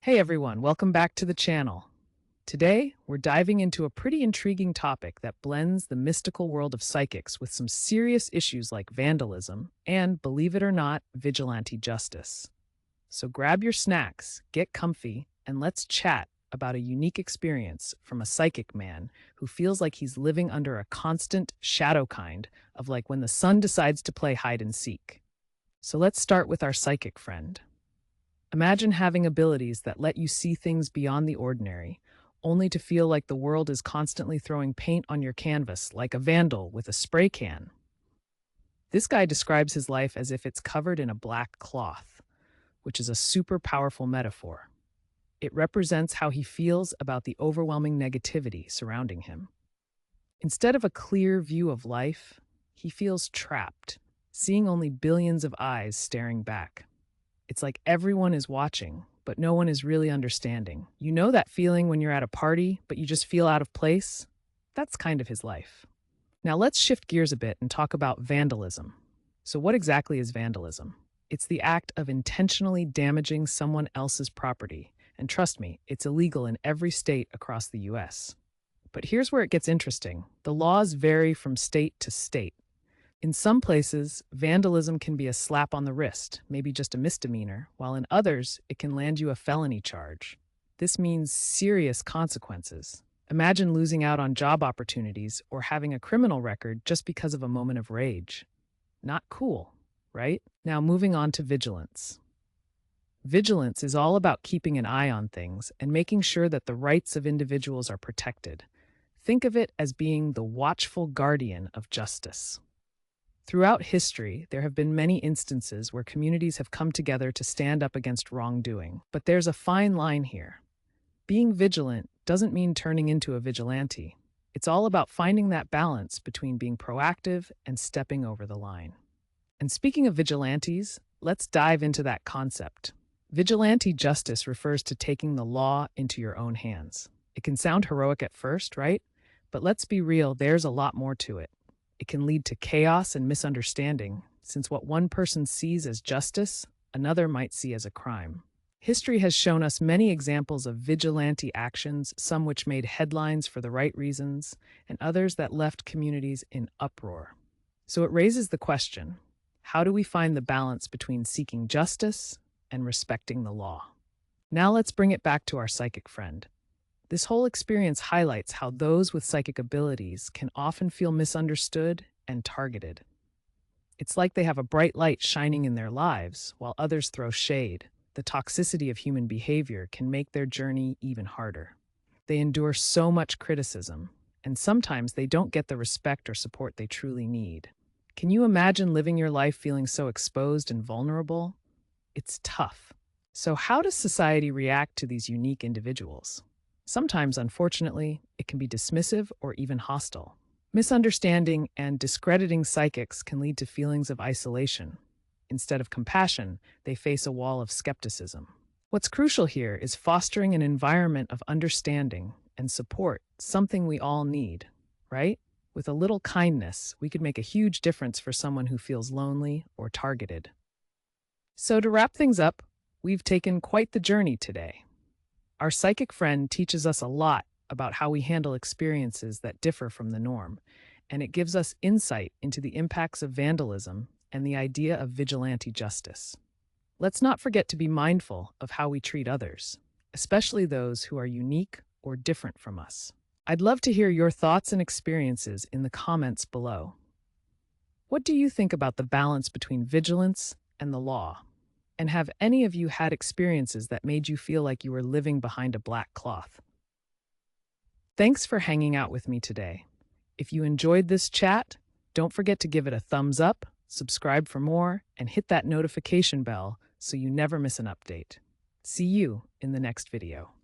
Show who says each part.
Speaker 1: Hey everyone, welcome back to the channel. Today, we're diving into a pretty intriguing topic that blends the mystical world of psychics with some serious issues like vandalism and, believe it or not, vigilante justice. So grab your snacks, get comfy, and let's chat about a unique experience from a psychic man who feels like he's living under a constant shadow kind of like when the sun decides to play hide and seek. So let's start with our psychic friend. Imagine having abilities that let you see things beyond the ordinary, only to feel like the world is constantly throwing paint on your canvas like a vandal with a spray can. This guy describes his life as if it's covered in a black cloth, which is a super powerful metaphor. It represents how he feels about the overwhelming negativity surrounding him. Instead of a clear view of life, he feels trapped, seeing only billions of eyes staring back. It's like everyone is watching, but no one is really understanding. You know that feeling when you're at a party, but you just feel out of place? That's kind of his life. Now let's shift gears a bit and talk about vandalism. So, what exactly is vandalism? It's the act of intentionally damaging someone else's property. And trust me, it's illegal in every state across the US. But here's where it gets interesting. The laws vary from state to state. In some places, vandalism can be a slap on the wrist, maybe just a misdemeanor, while in others, it can land you a felony charge. This means serious consequences. Imagine losing out on job opportunities or having a criminal record just because of a moment of rage. Not cool, right? Now, moving on to vigilance. Vigilance is all about keeping an eye on things and making sure that the rights of individuals are protected. Think of it as being the watchful guardian of justice. Throughout history, there have been many instances where communities have come together to stand up against wrongdoing. But there's a fine line here. Being vigilant doesn't mean turning into a vigilante. It's all about finding that balance between being proactive and stepping over the line. And speaking of vigilantes, let's dive into that concept. Vigilante justice refers to taking the law into your own hands. It can sound heroic at first, right? But let's be real, there's a lot more to it. It can lead to chaos and misunderstanding, since what one person sees as justice, another might see as a crime. History has shown us many examples of vigilante actions, some which made headlines for the right reasons, and others that left communities in uproar. So it raises the question, how do we find the balance between seeking justice and respecting the law? Now let's bring it back to our psychic friend. This whole experience highlights how those with psychic abilities can often feel misunderstood and targeted. It's like they have a bright light shining in their lives while others throw shade. The toxicity of human behavior can make their journey even harder. They endure so much criticism, and sometimes they don't get the respect or support they truly need. Can you imagine living your life feeling so exposed and vulnerable? It's tough. So, how does society react to these unique individuals? Sometimes, unfortunately, it can be dismissive or even hostile. Misunderstanding and discrediting psychics can lead to feelings of isolation. Instead of compassion, they face a wall of skepticism. What's crucial here is fostering an environment of understanding and support, something we all need, right? With a little kindness, we could make a huge difference for someone who feels lonely or targeted. So, to wrap things up, we've taken quite the journey today. Our psychic friend teaches us a lot about how we handle experiences that differ from the norm, and it gives us insight into the impacts of vandalism and the idea of vigilante justice. Let's not forget to be mindful of how we treat others, especially those who are unique or different from us. I'd love to hear your thoughts and experiences in the comments below. What do you think about the balance between vigilance and the law? And have any of you had experiences that made you feel like you were living behind a black cloth? Thanks for hanging out with me today. If you enjoyed this chat, don't forget to give it a thumbs up, subscribe for more, and hit that notification bell so you never miss an update. See you in the next video.